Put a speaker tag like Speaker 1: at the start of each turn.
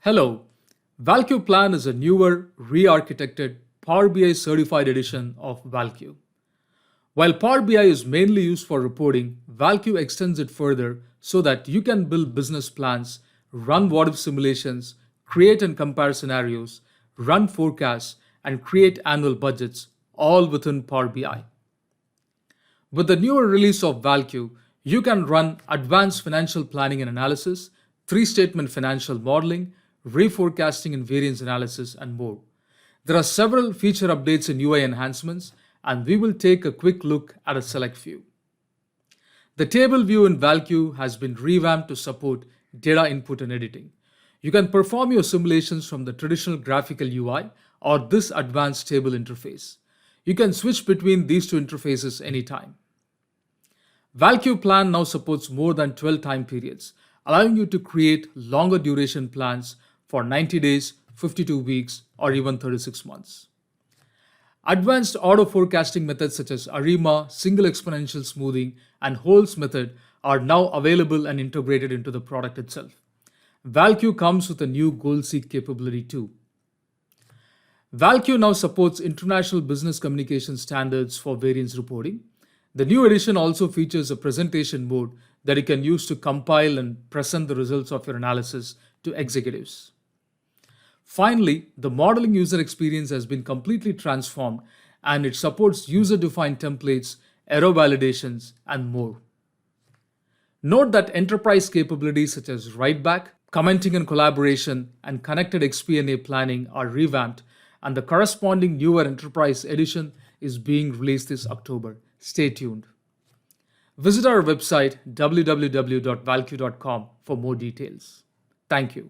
Speaker 1: Hello, ValQ Plan is a newer, re-architected Power BI certified edition of ValQ. While Power BI is mainly used for reporting, ValQ extends it further so that you can build business plans, run what-if simulations, create and compare scenarios, run forecasts, and create annual budgets, all within Power BI. With the newer release of ValQ, you can run advanced financial planning and analysis, three-statement financial modeling, reforecasting and variance analysis, and more. There are several feature updates and UI enhancements, and we will take a quick look at a select few. The table view in ValQ has been revamped to support data input and editing. You can perform your simulations from the traditional graphical UI or this advanced table interface. You can switch between these two interfaces anytime. ValQ Plan now supports more than 12 time periods, allowing you to create longer duration plans for 90 days, 52 weeks, or even 36 months. Advanced auto forecasting methods such as ARIMA, single exponential smoothing, and Hole's method are now available and integrated into the product itself. ValQ comes with a new goal seek capability too. ValQ now supports international business communication standards for variance reporting. The new edition also features a presentation mode that you can use to compile and present the results of your analysis to executives. Finally, the modeling user experience has been completely transformed and it supports user-defined templates, error validations, and more. Note that enterprise capabilities such as write-back, commenting and collaboration, and connected FP&A planning are revamped, and the corresponding newer enterprise edition is being released this October. Stay tuned. Visit our website www.valq.com for more details. Thank you.